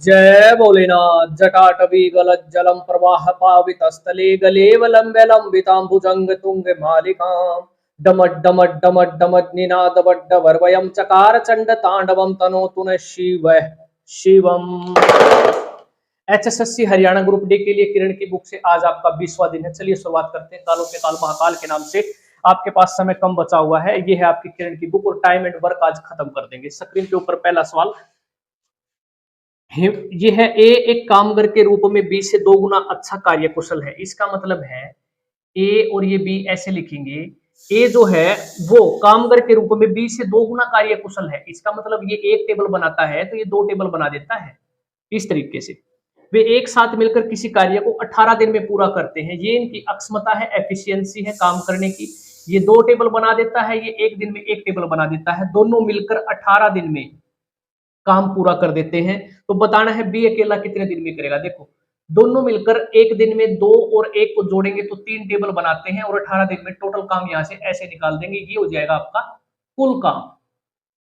जय भोलेनाथ। जटाटवी गलज्जलम प्रवाह पावितस्थले गलेवलंब्य लंबितांबुजंग तुंग मालिकाम डमट डमट डमट डमट निनाद वड्डवर्वयं चकार चंड तांडवम तनोतु न शिव शिवम। एचएसएससी हरियाणा ग्रुप डी के लिए किरण की बुक से आज आपका 20वां दिन है। चलिए शुरुआत करते हैं। कालों के काल महाकाल के नाम से आपके पास समय कम बचा हुआ है। ये है आपकी किरण की बुक और टाइम एंड वर्क आज खत्म कर देंगे। स्क्रीन के ऊपर पहला सवाल ये है, ए एक कामगर के रूप में बी से 2 गुना अच्छा कार्य कुशल है। इसका मतलब है ए और ये बी ऐसे लिखेंगे, ए जो है वो कामगर के रूप में बी से 2 गुना कार्य कुशल है। इसका मतलब ये एक टेबल बनाता है तो ये 2 टेबल बना देता है। इस तरीके से वे एक साथ मिलकर किसी कार्य को 18 दिन में पूरा करते हैं। ये इनकी अक्षमता है, एफिशिएंसी है काम करने की। ये 2 टेबल बना देता है, ये एक दिन में एक टेबल बना देता है। दोनों मिलकर 18 दिन में काम पूरा कर देते हैं। तो बताना है बी अकेला कितने दिन में करेगा। देखो, दोनों मिलकर एक दिन में 2 और 1 को जोड़ेंगे तो 3 टेबल बनाते हैं और 18 दिन में टोटल काम यहां से ऐसे निकाल देंगे। ये हो जाएगा आपका कुल काम।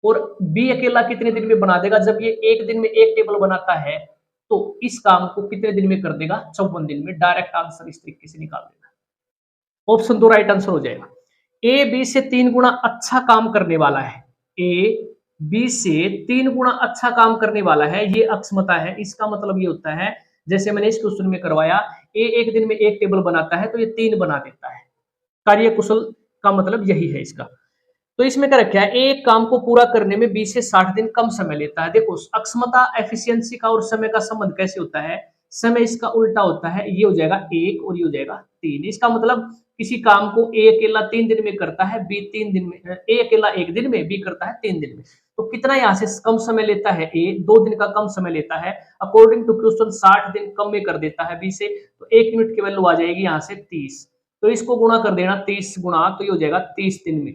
और बी अकेला कितने दिन में बना देगा। जब ये एक दिन में एक टेबल बनाता है तो इस काम को कितने दिन में कर देगा, 54 दिन में। डायरेक्ट आंसर इस तरीके से निकाल देगा। ऑप्शन 2 राइट आंसर हो जाएगा। ए बी से 3 गुना अच्छा काम करने वाला है। ए बी से 3 गुना अच्छा काम करने वाला है, ये अक्षमता है। इसका मतलब ये होता है, जैसे मैंने इस क्वेश्चन में करवाया, ए एक दिन में एक टेबल बनाता है तो ये 3 बना देता है। कार्य कुशल का मतलब यही है इसका। तो इसमें क्या रखा है, एक काम को पूरा करने में 20 से 60 दिन कम समय लेता है। देखो, अक्षमता, एफिशिएंसी का और समय का संबंध कैसे होता है। समय इसका उल्टा होता है। ये हो जाएगा 1 और ये हो जाएगा 3। इसका मतलब किसी काम को ए अकेला 3 दिन में करता है, बी 3 दिन में, ए अकेला 1 दिन में, बी करता है 3 दिन में। तो कितना यहां से कम समय लेता है, ए 2 दिन का कम समय लेता है। अकॉर्डिंग टू क्वेश्चन 60 दिन कम में कर देता है बी से। तो 1 यूनिट की वैल्यू आ जाएगी यहां से 30। तो इसको गुणा कर देना 30 गुणा, तो ये हो जाएगा 30 दिन में।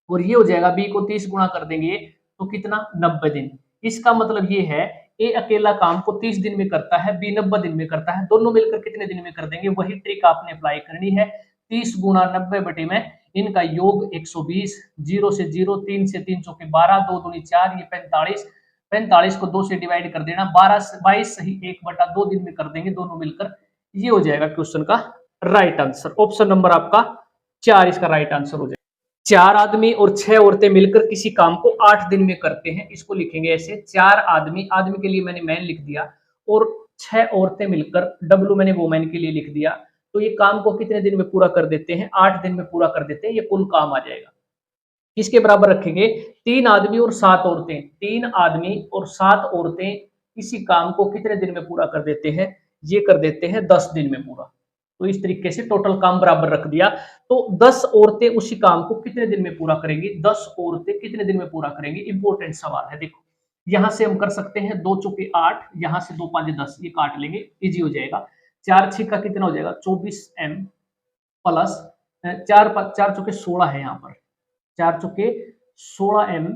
और ये हो जाएगा बी को 30 गुणा कर देंगे तो कितना, 90 दिन। इसका मतलब ये है, ए अकेला काम को 30 दिन में करता है, बी 90 दिन में करता है। दोनों मिलकर कितने दिन में कर देंगे, वही ट्रिक आपने अप्लाई करनी है। 30 गुणा 90 बटे में इनका योग 120, 0 से 0, 3 से 3 चौके 12, 2 दूनी 4, ये 45। 45 को 2 से डिवाइड कर देना, 22 सही 1/2 दिन में कर देंगे दोनों मिलकर। ये हो जाएगा क्वेश्चन का राइट आंसर। ऑप्शन नंबर आपका 4 इसका राइट आंसर हो जाएगा। 4 आदमी और 6 औरतें मिलकर किसी काम को 8 दिन में करते हैं। इसको लिखेंगे ऐसे, 4 आदमी, आदमी के लिए मैंने मैन लिख दिया, और 6 औरतें मिलकर, डब्लू मैंने वोमेन के लिए लिख दिया। तो ये काम को कितने दिन में पूरा कर देते हैं, 8 दिन में पूरा कर देते हैं। ये कुल काम आ जाएगा। किसके बराबर रखेंगे, 3 आदमी और 7 औरतें। 3 आदमी और 7 औरतें इसी काम को कितने दिन में पूरा कर देते हैं, ये कर देते हैं 10 दिन में पूरा। तो इस तरीके से टोटल काम बराबर रख दिया। तो 10 औरतें उसी काम को कितने दिन में पूरा करेंगी, 10 औरतें कितने दिन में पूरा करेंगी। इंपॉर्टेंट सवाल है। देखो, यहां से हम कर सकते हैं 2 चौके 8, यहां से 2 5 10, ये काट लेंगे, इजी हो जाएगा। 4 6 का कितना हो जाएगा, 24 एम प्लस 4 चौके 16 है, यहाँ पर 4 चौके 16 एम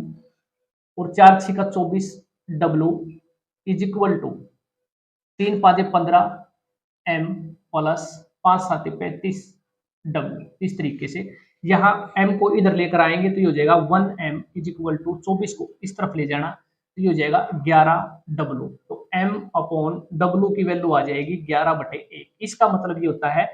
और 4 6 का 24 W is equal to 3 5 15 M plus 5 7 35 W. इस तरीके से यहाँ m को इधर लेकर आएंगे तो ये हो जाएगा 1m इज इक्वल टू 24 को इस तरफ ले जाना तो ये हो जाएगा 11 डब्ल्यू। तो m अपॉन डब्ल्यू की वैल्यू आ जाएगी 11/1। इसका मतलब ये होता है,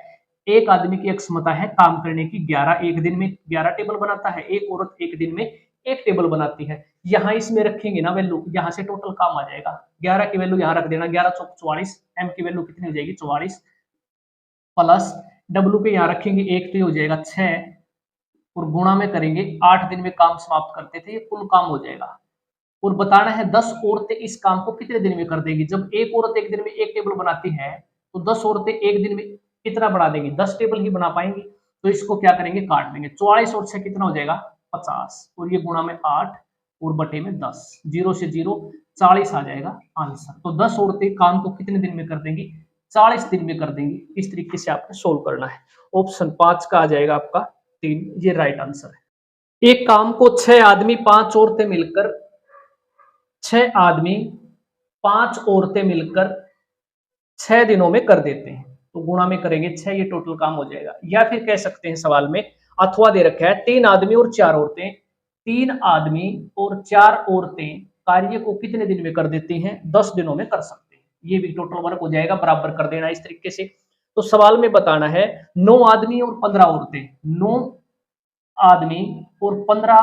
एक आदमी की क्षमता है काम करने की 11, एक दिन में 11 टेबल बनाता है। एक औरत एक दिन में एक टेबल बनाती है। यहाँ इसमें रखेंगे ना वैल्यू, यहाँ से टोटल काम आ जाएगा। 11 की वैल्यू यहाँ रख देना, 11 चौक 44, m की वैल्यू कितनी हो जाएगी 44, प्लस डब्ल्यू पे यहाँ रखेंगे 1 तो ये हो जाएगा 6, और गुणा में करेंगे 8 दिन में काम समाप्त करते थे, ये कुल काम हो जाएगा। और बताना है 10 औरतें इस काम को कितने दिन में कर देगी। जब एक औरत एक दिन में एक टेबल बनाती है तो 10 औरतें एक दिन में कितना बना देंगी, 10 टेबल ही बना पाएंगी। तो इसको क्या करेंगे, काट देंगे। 44 और 6 कितना हो जाएगा 50, और ये गुणा में 8 और बटे में 10, 0 से 0 40 आ जाएगा आंसर। तो 10 औरतें काम को कितने दिन में कर देंगी, 40 दिन में कर देंगी। इस तरीके से आपको सोल्व करना है। ऑप्शन 5 का आ जाएगा आपका 3, ये राइट आंसर है। एक काम को 6 आदमी 5 औरतें मिलकर 6 आदमी 5 औरतें मिलकर 6 दिनों में कर देते हैं। तो गुणा में करेंगे 6, ये टोटल काम हो जाएगा। या फिर कह सकते हैं सवाल में अथवा दे रखा है 3 आदमी और 4 औरतें, 3 आदमी और 4 औरतें कार्य को कितने दिन में कर देते हैं, 10 दिनों में कर सकते हैं। ये भी टोटल वर्क हो जाएगा, बराबर कर देना इस तरीके से। तो सवाल में बताना है 9 आदमी और 15 औरतें, 9 आदमी और 15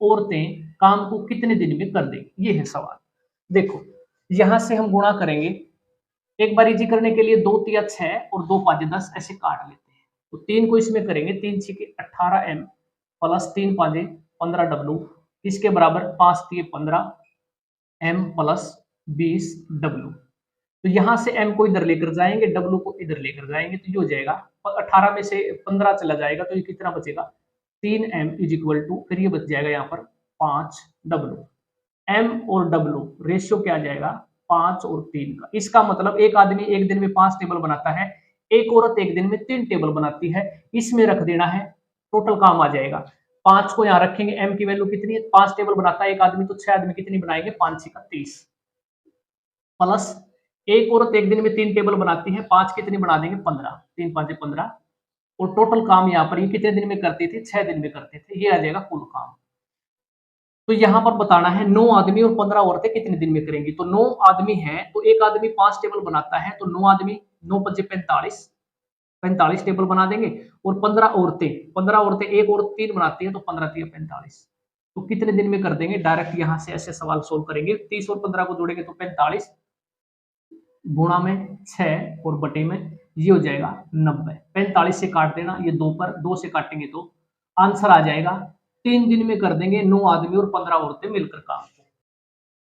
औरतें काम को कितने दिन में कर देंगी, ये है सवाल। देखो यहां से हम गुणा करेंगे, एक बार इजी करने के लिए 2 तिया 6 और 2 पांचे 10 ऐसे काट लेते हैं। तो 3 को इसमें करेंगे, 3 छके 18 m प्लस 3 पांचे 15 w, इसके बराबर 5 तिये 15 m प्लस 20 w। तो यहां से m को इधर लेकर जाएंगे, w को इधर लेकर जाएंगे, तो ये हो जाएगा 18 में से 15 चला जाएगा तो ये कितना बचेगा 3m इज इक्वल टू, फिर ये बच जाएगा यहाँ पर 5w। m और w रेशियो क्या आ जाएगा 5 और 3 का। इसका मतलब एक आदमी एक दिन में 5 टेबल बनाता है, एक औरत एक दिन में 3 टेबल बनाती है। इसमें रख देना है, टोटल काम आ जाएगा। 5 को यहाँ रखेंगे, m की वैल्यू कितनी है, 5 टेबल बनाता है एक आदमी, तो 6 आदमी कितनी बनाएंगे 5 6 का 30, प्लस एक औरत एक दिन में 3 टेबल बनाती है, 5 कितनी बना देंगे 15, 3 5 15, और टोटल काम यहाँ पर ये कितने दिन में करते थे 6 दिन में करते थे। ये आ जाएगा कुल काम। तो यहां पर बताना है 9 आदमी और 15 औरतें कितने दिन में करेंगी। तो 9 आदमी हैं तो एक आदमी 5 टेबल बनाता है, तो 9 आदमी 9 5 45, 45 टेबल बना देंगे। और 15 औरतें एक औरत 3 बनाती है, तो 15 3 45, तो कितने दिन में कर देंगे। डायरेक्ट यहां से ऐसे सवाल सोल्व करेंगे, 30 और 15 को जोड़ेंगे तो 45, गुणा में 6 और बटे में ये हो जाएगा 90। 45 से काट देना, ये 2 पर 2 से काटेंगे तो आंसर आ जाएगा 3 दिन में कर देंगे 9 आदमी और 15 औरतें मिलकर काम।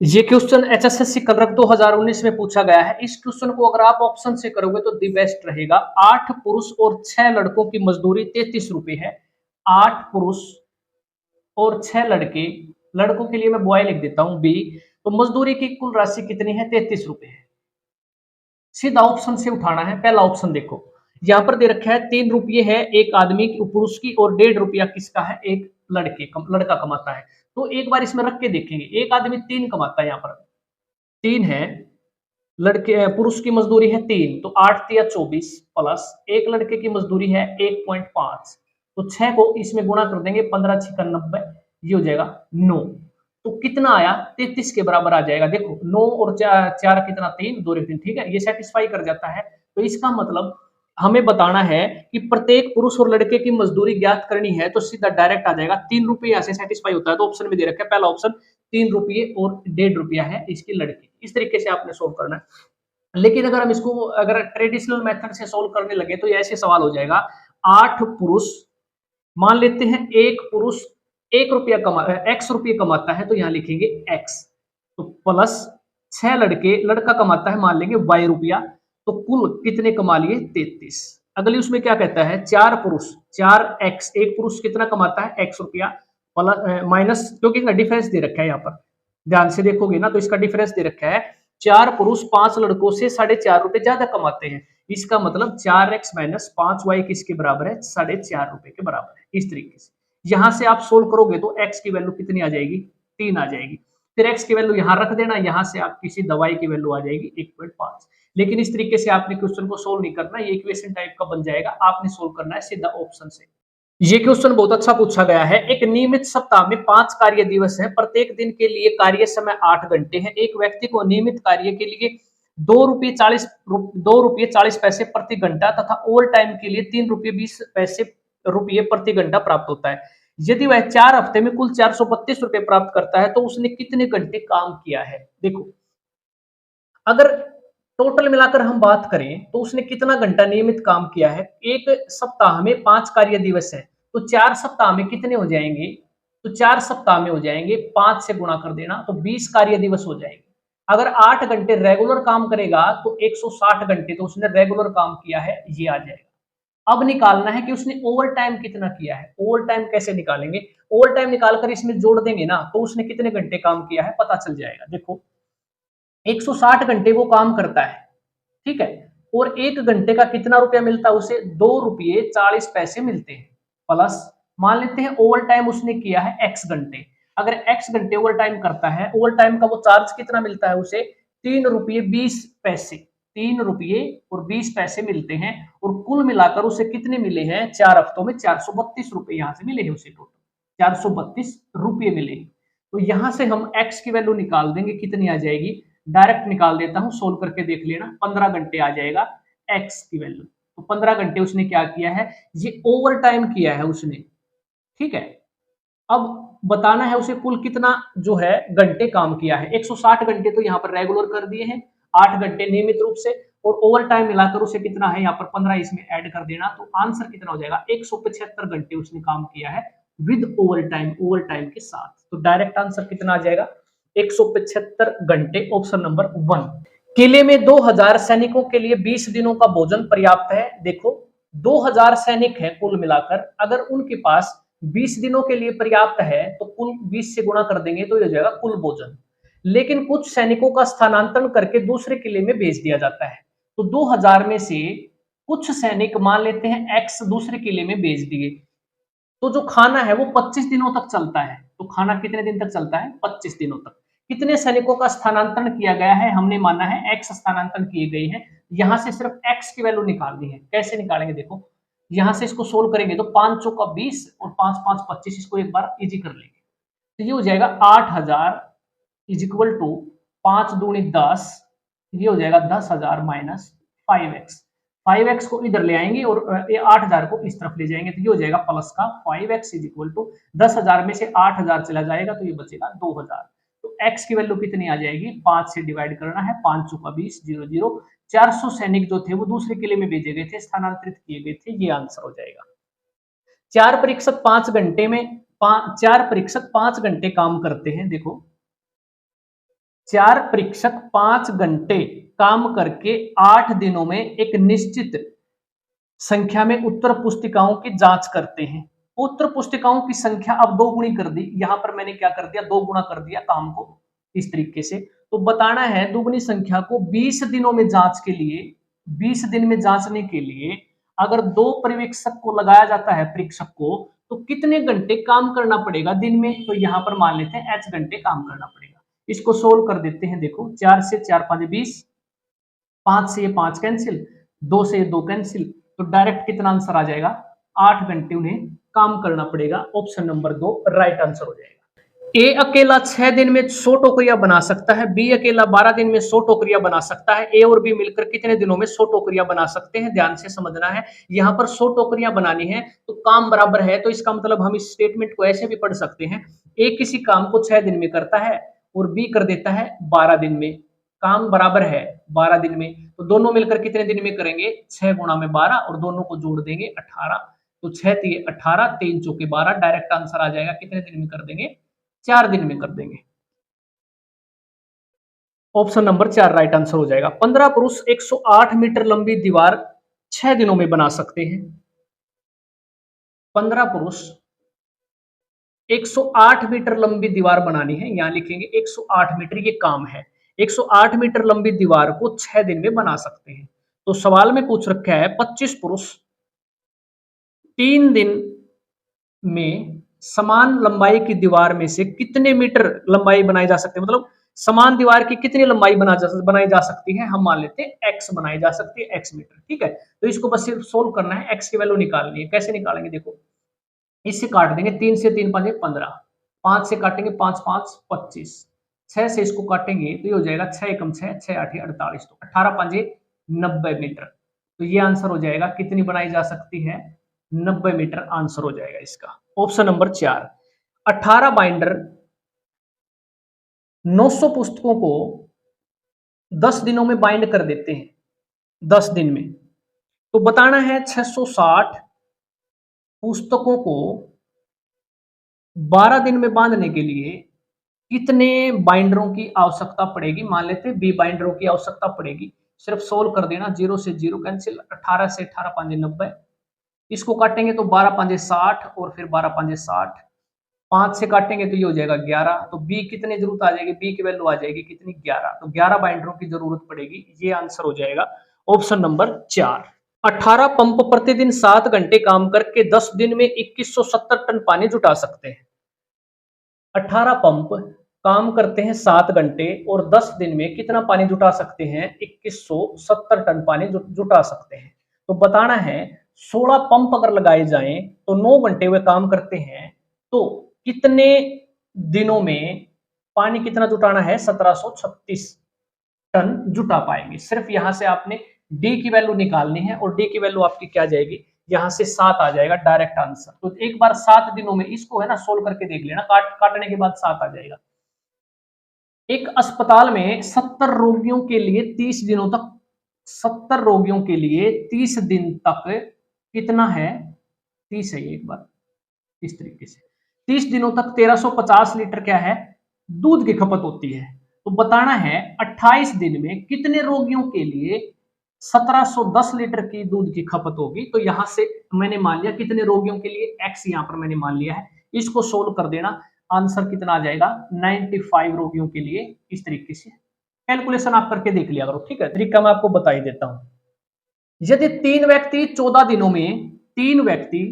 ये क्वेश्चन एचएसएससी कलरक 2019 में पूछा गया है। इस क्वेश्चन को अगर आप ऑप्शन से करोगे तो दी बेस्ट रहेगा। 8 पुरुष और 6 लड़कों की मजदूरी 33 रुपए है। 8 पुरुष और 6 लड़के, लड़कों के लिए मैं बॉय लिख देता हूं बी, तो मजदूरी की कुल राशि कितनी है 33 रुपए है। सीधा ऑप्शन से उठाना है। पहला ऑप्शन देखो, यहां पर दे रखा है 3 रुपये है एक आदमी की पुरुष की, और 1.5 रुपया किसका है एक लड़का कमाता है। तो एक बार इसमें रख के देखेंगे, एक आदमी 3 कमाता है, यहाँ पर 3 है, लड़के पुरुष की मजदूरी है 3, तो 8 तिया 24, प्लस एक लड़के की मजदूरी है 1.5, तो 6 को इसमें गुणा कर देंगे, 15 6 90, ये हो जाएगा 9। तो कितना आया 33 के बराबर आ जाएगा। देखो 9 और 4 कितना 3, 2 3, ठीक है, ये सेटिस्फाई कर जाता है। तो इसका मतलब हमें बताना है कि प्रत्येक पुरुष और लड़के की मजदूरी ज्ञात करनी है, तो सीधा डायरेक्ट आ जाएगा 3 रुपये यहाँ से सेटिस्फाई होता है। तो ऑप्शन में दे रखा है पहला ऑप्शन 3 रुपये और 1.5 रुपया है इसकी लड़की। इस तरीके से आपने सोल्व करना है। लेकिन अगर हम इसको अगर ट्रेडिशनल मेथड से सोल्व करने लगे तो ये ऐसे सवाल हो जाएगा, 8 पुरुष, मान लेते हैं एक पुरुष 1 रुपया x रुपये कमाता है, तो यहाँ लिखेंगे x, तो प्लस 6 लड़के, लड़का कमाता है मान लेंगे y रुपया, तो कुल कितने कमा लिए 33। अगली उसमें क्या कहता है 4 पुरुष 4x, एक पुरुष कितना कमाता है x रुपया, प्लस माइनस, क्योंकि इसका डिफरेंस दे रखा है यहाँ पर, ध्यान से देखोगे ना तो इसका डिफरेंस दे रखा है 4 पुरुष 5 लड़कों से 4.5 रुपए ज्यादा कमाते हैं। इसका मतलब 4x माइनस 5y किसके बराबर है 4.5 रुपए के बराबर है। इस तरीके से यहां से आप सोल्व करोगे तो x की वैल्यू कितनी आ जाएगी 3 आ जाएगी। फिर x की वैल्यू यहां रख देना, यहां से आपकी किसी दवाई की वैल्यू आ जाएगी 1.5। लेकिन इस तरीके से आपने क्वेश्चन को सोल्व नहीं करना, ये इक्वेशन टाइप का बन जाएगा, आपने सोल्व करना है सीधा ऑप्शन से। ये क्वेश्चन बहुत अच्छा पूछा गया है। एक नियमित सप्ताह में 5 कार्य दिवस है, प्रत्येक दिन के लिए कार्य समय 8 घंटे है। एक व्यक्ति को नियमित कार्य के लिए 2 रुपये 40 पैसे प्रति घंटा तथा ओवर टाइम के लिए 3 रुपये 20 पैसे रुपये प्रति घंटा प्राप्त होता है। यदि वह 4 हफ्ते में कुल 432 रुपये प्राप्त करता है तो उसने कितने घंटे काम किया है। देखो अगर टोटल मिलाकर हम बात करें तो उसने कितना घंटा नियमित काम किया है। एक सप्ताह में 5 कार्य दिवस है, तो 4 सप्ताह में कितने हो जाएंगे, तो 4 सप्ताह में हो जाएंगे 5 से गुणा कर देना, तो 20 कार्य दिवस हो जाएंगे। अगर 8 घंटे रेगुलर काम करेगा तो 160 घंटे तो उसने रेगुलर काम किया है, ये आ जाएगा। अब निकालना है कि उसने ओवर टाइम कितना किया है। ओवर टाइम कैसे निकालेंगे, ओवर टाइम निकालकर इसमें जोड़ देंगे ना तो उसने कितने घंटे काम किया है पता चल जाएगा। देखो 160 घंटे वो काम करता है, ठीक है, और 1 घंटे का कितना रुपया मिलता है उसे 2 रुपये 40 पैसे मिलते हैं, प्लस मान लेते हैं ओवर टाइम उसने किया है x घंटे। अगर x घंटे ओवर टाइम करता है, ओवर टाइम का वो चार्ज कितना मिलता है उसे 3 रुपये 20 पैसे, 3 रुपये और 20 पैसे मिलते हैं, और कुल मिलाकर उसे कितने मिले हैं 4 हफ्तों में 432 रुपये यहाँ से मिले हैं उसे, टोटल 432 रुपये मिले। तो यहां से हम x की वैल्यू निकाल देंगे, कितनी आ जाएगी, डायरेक्ट निकाल देता हूं, सोल्व करके देख लेना, 15 घंटे आ जाएगा x की वैल्यू। तो 15 घंटे उसने क्या किया है, ये ओवर टाइम किया है उसने, ठीक है। अब बताना है उसे कुल कितना जो है घंटे काम किया है। 160 घंटे तो यहाँ पर रेगुलर कर दिए हैं, 8 घंटे नियमित रूप से, और ओवर टाइम मिलाकर उसे कितना है, यहाँ पर 15 इसमें ऐड कर देना, तो आंसर कितना हो जाएगा, 175 घंटे उसने काम किया है विद ओवर टाइम के साथ। तो डायरेक्ट आंसर कितना आ जाएगा, 175 घंटे, ऑप्शन नंबर 1। किले में 2000 सैनिकों के लिए 20 दिनों का भोजन पर्याप्त है। देखो 2000 सैनिक हैं कुल मिलाकर, अगर उनके पास 20 दिनों के लिए पर्याप्त है तो कुल 20 से गुणा कर देंगे तो ये हो जाएगा कुल भोजन। लेकिन कुछ सैनिकों का स्थानांतरण करके दूसरे किले में भेज दिया जाता है, तो 2000 में से कुछ सैनिक मान लेते हैं एक्स दूसरे किले में भेज दिए, तो जो खाना है वो 25 दिनों तक चलता है। तो खाना कितने दिन तक चलता है, 25 दिनों तक। कितने सैनिकों का स्थानांतरण किया गया है, हमने माना है एक्स स्थानांतरण किए गए हैं। यहां से सिर्फ एक्स की वैल्यू निकालनी है। कैसे निकालेंगे, देखो यहां से इसको सोल्व करेंगे तो 5 चौका 20 और 5 5 25, इसको एक बार इजी कर लेंगे तो ये हो जाएगा 8000 इज इक्वल टू 5 दूनी 10, ये हो जाएगा 10,000 माइनस 5x। 5x को इधर ले आएंगे और ये 8000 को इस तरफ ले जाएंगे तो ये हो जाएगा प्लस का 5x इज इक्वल टू 10,000 में से 8000 चला जाएगा तो ये बचेगा 2000। तो x की वैल्यू कितनी आ जाएगी, 5 से डिवाइड करना है, 5 चौका 20, 0 0। 400 सैनिक जो थे वो दूसरे किले में भेजे गए थे, स्थानांतरित किए गए थे, ये आंसर हो जाएगा। 4 परीक्षक 5 घंटे में 4 परीक्षक 5 घंटे काम करते हैं। देखो 4 परीक्षक 5 घंटे काम करके 8 दिनों में एक निश्चित संख्या में उत्तर पुस्तिकाओं की जांच करते हैं। उत्तर पुस्तिकाओं की संख्या अब 2 गुनी कर दी, यहां पर मैंने क्या कर दिया, 2 गुना कर दिया काम को इस तरीके से। तो बताना है दुगुनी संख्या को 20 दिनों में जांच के लिए, 20 दिन में जांचने के लिए अगर 2 पर्यवेक्षक को लगाया जाता है, परीक्षक को, तो कितने घंटे काम करना पड़ेगा दिन में। तो यहां पर मान लेते हैं h घंटे काम करना पड़ेगा। इसको सोल्व कर देते हैं। देखो 4 से 4 5 20, 5 से ये 5 कैंसिल, 2 से ये 2 कैंसिल, तो डायरेक्ट कितना आंसर आ जाएगा, 8 घंटे उन्हें काम करना पड़ेगा। ऑप्शन नंबर 2 राइट आंसर हो जाएगा। ए अकेला 6 दिन में 100 टोकरियां बना सकता है, बी अकेला 12 दिन में 100 टोकरियां बना सकता है। ए और बी मिलकर कितने दिनों में 100 टोकरियां बना सकते हैं, ध्यान से समझना है। यहां पर 100 टोकरियां बनानी है तो काम बराबर है, तो इसका मतलब हम इस स्टेटमेंट को ऐसे भी पढ़ सकते हैं, ए किसी काम को 6 दिन में करता है और बी कर देता है 12 दिन में। काम बराबर है 12 दिन में, तो दोनों मिलकर कितने दिन में करेंगे, 6 गुणा में 12 और दोनों को जोड़ देंगे 18। तो 6 3 18, 3 चौके 12, डायरेक्ट आंसर आ जाएगा कितने दिन में कर देंगे, 4 दिन में कर देंगे। ऑप्शन नंबर 4 राइट आंसर हो जाएगा। 15 पुरुष 108 मीटर लंबी दीवार 6 दिनों में बना सकते हैं। 15 पुरुष 108 मीटर लंबी दीवार बनानी है, यहां लिखेंगे 108 मीटर, ये काम है। 108 मीटर लंबी दीवार को 6 दिन में बना सकते हैं। तो सवाल में पूछ रखा है 25 पुरुष 3 दिन में समान लंबाई की दीवार में से कितने मीटर लंबाई बनाई जा सकती है, मतलब समान दीवार की कितनी लंबाई बनाई जा सकती है, हम मान लेते हैं x बनाई जा सकती है, x मीटर, ठीक है। तो इसको बस सिर्फ सोल्व करना है, x की वैल्यू निकालनी है। कैसे निकालेंगे, देखो इससे काट देंगे, 3 से 3 5 15, 5 से काटेंगे 5 5 25, 6 से इसको काटेंगे तो ये हो जाएगा 6 एकम 6, 6 8 48, तो 18 5 90 मीटर। तो ये आंसर हो जाएगा, कितनी बनाई जा सकती है, 90 मीटर आंसर हो जाएगा इसका। Option number 4। 18 बाइंडर 900 पुस्तकों को 10 दिनों में बाइंड कर देते हैं, 10 दिन में। तो बताना है 660 पुस्तकों को 12 दिन में बांधने के लिए कितने बाइंडरों की आवश्यकता पड़ेगी। मान लेते हैं 20 बाइंडरों की आवश्यकता पड़ेगी। सिर्फ सोल्व कर देना, 0 से 0 कैंसिल, 18 से 18 5 90, इसको काटेंगे तो 12 5 60 और फिर 12 5 60, 5 से काटेंगे तो ये हो जाएगा 11। तो बी कितनी जरूरत आ जाएगी, बी की वैल्यू आ जाएगी कितनी, 11। तो 11 बाइंडरों की जरूरत पड़ेगी, ये आंसर हो जाएगा ऑप्शन नंबर 4। 18 पंप प्रतिदिन 7 घंटे काम करके 10 दिन में 2170 टन पानी जुटा सकते हैं। 18 पंप काम करते हैं 7 घंटे और 10 दिन में कितना पानी जुटा सकते हैं, 2170 टन पानी जुटा सकते हैं। तो बताना है 16 पंप अगर लगाए जाएं तो 9 घंटे वे काम करते हैं, तो कितने दिनों में पानी कितना जुटाना है, 1736 टन जुटा पाएंगे। सिर्फ यहां से आपने डी की वैल्यू निकालनी है और डी की वैल्यू आपकी क्या जाएगी, यहां से 7 आ जाएगा डायरेक्ट आंसर। तो एक बार 7 दिनों में इसको है ना सोल्व करके देख लेना, काटने के बाद 7 आ जाएगा। एक अस्पताल में 70 रोगियों के लिए 30 दिनों तक 70 रोगियों के लिए 30 दिन तक कितना है, 30 है एक बार इस तरीके से, 30 दिनों तक 1350 लीटर क्या है, दूध की खपत होती है। तो बताना है 28 दिन में कितने रोगियों के लिए 1710 लीटर की दूध की खपत होगी। तो यहां से मैंने मान लिया कितने रोगियों के लिए, एक्स यहां पर मैंने मान लिया है। इसको सोल्व कर देना, आंसर कितना आ जाएगा, 95 रोगियों के लिए। इस तरीके से कैलकुलेशन आप करके देख लिया करो, ठीक है। तरीका मैं आपको बता ही देता हूं। यदि तीन व्यक्ति 14 दिनों में, 3 व्यक्ति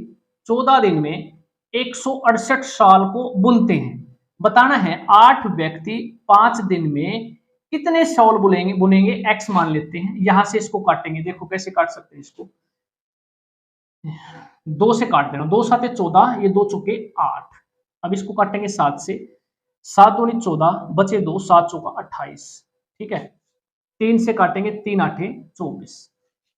14 दिन में 168 साल को बुनते हैं, बताना है 8 व्यक्ति 5 दिन में कितने शॉल बुनेंगे, एक्स मान लेते हैं। यहां से इसको काटेंगे, देखो कैसे काट सकते हैं इसको, 2 से काट देना, 2 7 14, ये 2 चौके 8। अब इसको काटेंगे 7 से, 7 दूनी 14, बचे 2, 7 चौका 28, ठीक है। 3 से काटेंगे, 3 8 24।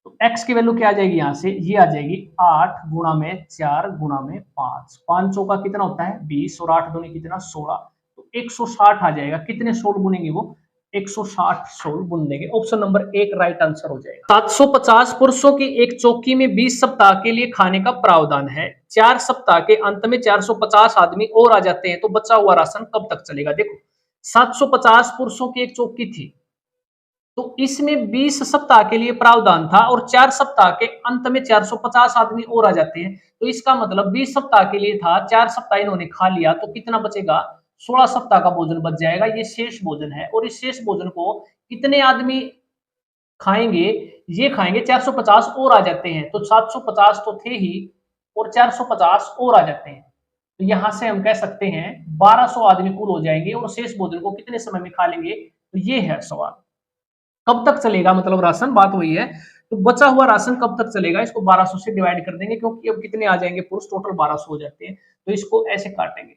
तो x की वैल्यू क्या आ जाएगी, यहां से ये आ जाएगी 8 गुणा में 4 गुणा में 5, 5 चौका कितना होता है 20 और 8 दूनी कितना 16, तो 160 आ जाएगा। कितने शॉल बुनेंगे वो, 160 शॉल बुन देंगे। ऑप्शन नंबर 1 राइट आंसर हो जाएगा। 750 पुरुषों की एक चौकी में 20 सप्ताह के लिए खाने का प्रावधान है। 4 सप्ताह के अंत में 450 आदमी और आ जाते हैं, तो बचा हुआ राशन कब तक चलेगा। देखो 750 पुरुषों की एक चौकी थी, तो इसमें 20 सप्ताह के लिए प्रावधान था और 4 सप्ताह के अंत में 450 आदमी और आ जाते हैं, तो इसका मतलब 20 सप्ताह के लिए था, 4 सप्ताह इन्होंने खा लिया, तो कितना बचेगा, 16 सप्ताह का भोजन बच जाएगा। ये शेष भोजन है और इस शेष भोजन को कितने आदमी खाएंगे, ये खाएंगे 450 और आ जाते हैं, तो 750 तो थे ही और 450 और आ जाते हैं, तो यहां से हम कह सकते हैं 1200 आदमी कुल हो जाएंगे और शेष भोजन को कितने समय में खा लेंगे। तो ये है सवाल, कब तक चलेगा, मतलब राशन, बात वही है। तो बचा हुआ राशन कब तक चलेगा, इसको 1200 से डिवाइड कर देंगे, क्योंकि अब कितने आ जाएंगे पुरुष, टोटल 1200 हो जाते हैं। तो इसको ऐसे काटेंगे,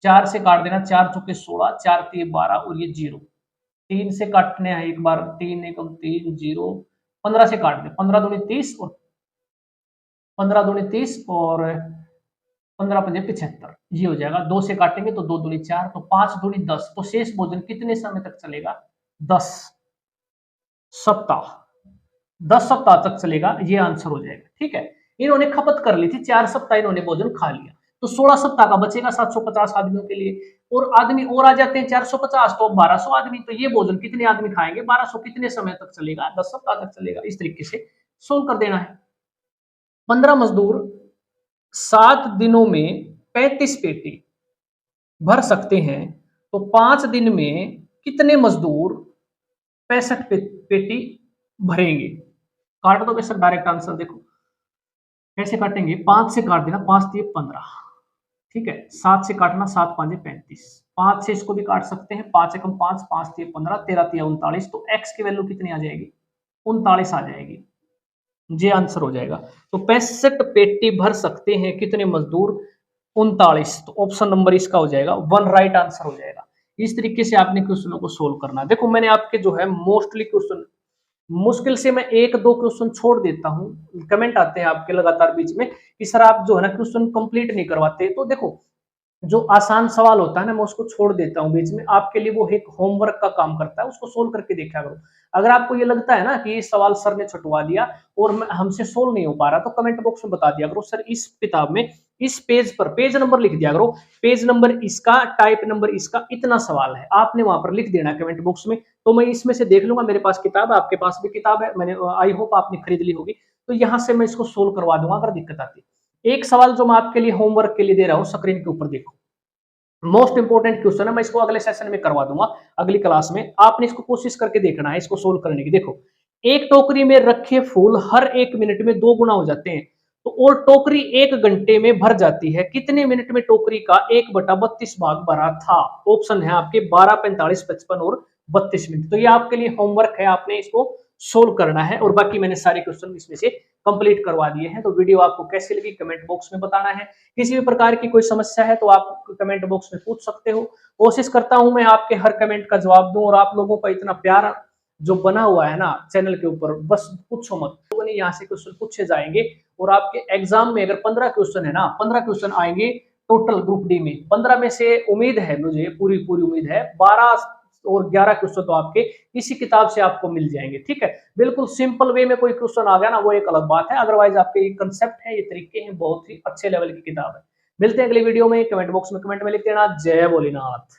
4 से काट देना, 4 चौके 16, 4 3 12 और ये 0, 3 से काटने हैं एक बार, 3 1 3 0, 15 से काट दे, 15 दूनी 30 और 15 दूनी 30 और 15 पंजे 75, ये हो जाएगा। 2 से काटेंगे तो 2 दूनी 4, तो 5 दूनी 10, तो शेष भोजन कितने समय तक चलेगा, 10 सप्ताह, 10 सप्ताह तक चलेगा, ये आंसर हो जाएगा, ठीक है। इन्होंने खपत कर ली थी, 4 सप्ताह इन्होंने भोजन खा लिया, तो 16 सप्ताह का बचेगा 750 आदमियों के लिए, और आदमी और आ जाते हैं 450, तो 1200 आदमी, तो ये भोजन कितने आदमी खाएंगे, 1200 कितने समय तक चलेगा, 10 सप्ताह तक चलेगा। इस तरीके से सोल्व कर देना है। 15 मजदूर 7 दिनों में 35 पेटी भर सकते हैं, तो 5 दिन में कितने मजदूर 65 पेटी भरेंगे। काट दो बेशक, डायरेक्ट आंसर देखो कैसे काटेंगे, 5 से काट देना, 5 3 15, ठीक है। 7 से काटना, 7 5 35, 5 से इसको भी काट सकते हैं, 5 एकम 5, 5 3 15, 13 3 39, तो x की वैल्यू कितनी आ जाएगी, 39 आ जाएगी, ये आंसर हो जाएगा। तो 65 पेटी भर सकते हैं कितने मजदूर, 39, तो ऑप्शन नंबर इसका हो जाएगा 1 राइट आंसर हो जाएगा। इस तरीके से आपने क्वेश्चनों को सोल्व करना। देखो मैंने आपके जो है मोस्टली क्वेश्चन, मुश्किल से मैं 1-2 क्वेश्चन छोड़ देता हूं, कमेंट आते हैं आपके लगातार बीच में कि सर आप जो है ना क्वेश्चन कंप्लीट नहीं करवाते, तो देखो जो आसान सवाल होता है ना, मैं उसको छोड़ देता हूं बीच में, आपके लिए वो एक होमवर्क का काम करता है, उसको सोल्व करके देखा करो। अगर आपको ये लगता है ना कि ये सवाल सर ने छुटवा दिया और हमसे सोल्व नहीं हो पा रहा, तो कमेंट बॉक्स में बता दिया करो, सर इस किताब में इस पेज पर पेज नंबर लिख दिया करो, पेज नंबर इसका, टाइप नंबर इसका, इतना सवाल है, आपने वहां पर लिख देना कमेंट बॉक्स में, तो मैं इसमें से देख लूंगा, मेरे पास किताब है, आपके पास भी किताब है, मैंने आई होप आपने खरीद ली होगी, तो यहां से मैं इसको सोल्व करवा दूंगा अगर दिक्कत आती है। एक सवाल जो मैं आपके लिए होमवर्क के लिए दे रहा हूँ, स्क्रीन के ऊपर देखो, मोस्ट इंपोर्टेंट क्वेश्चन है, मैं इसको अगले सेशन में करवा दूंगा, अगली क्लास में। आपने इसको कोशिश करके देखना है, इसको सोल्व करने की। देखो एक टोकरी में रखे फूल हर 1 मिनट में 2 गुना हो जाते हैं, तो और टोकरी 1 घंटे में भर जाती है, कितने मिनट में टोकरी का 1/32 भाग भरा था। ऑप्शन है आपके 12 45 55 और 32 मिनट। तो ये आपके लिए होमवर्क है, आपने इसको सोल्व करना है, और बाकी मैंने सारे क्वेश्चन इसमें से कंप्लीट करवा दिए हैं। तो वीडियो आपको कैसी लगी कमेंट बॉक्स में बताना है। किसी भी प्रकार की कोई समस्या है तो आप कमेंट बॉक्स में पूछ सकते हो। कोशिश करता हूं मैं आपके हर कमेंट का जवाब दूं, और आप लोगों का इतना प्यार जो बना हुआ है ना चैनल के ऊपर, बस पूछो मत। लोगों ने यहाँ से क्वेश्चन पूछे जाएंगे, और आपके एग्जाम में अगर 15 क्वेश्चन है ना, 15 क्वेश्चन आएंगे टोटल ग्रुप डी में। 15 में से उम्मीद है मुझे, पूरी पूरी उम्मीद है 12 और 11 क्वेश्चन तो आपके इसी किताब से आपको मिल जाएंगे। ठीक है, बिल्कुल सिंपल वे में कोई क्वेश्चन आ गया ना, वो एक अलग बात है, अदरवाइज आपके ये कंसेप्ट है, ये तरीके हैं, बहुत ही अच्छे लेवल की किताब है। मिलते हैं अगली वीडियो में। कमेंट बॉक्स में कमेंट में लिख देना। जय भोलेनाथ।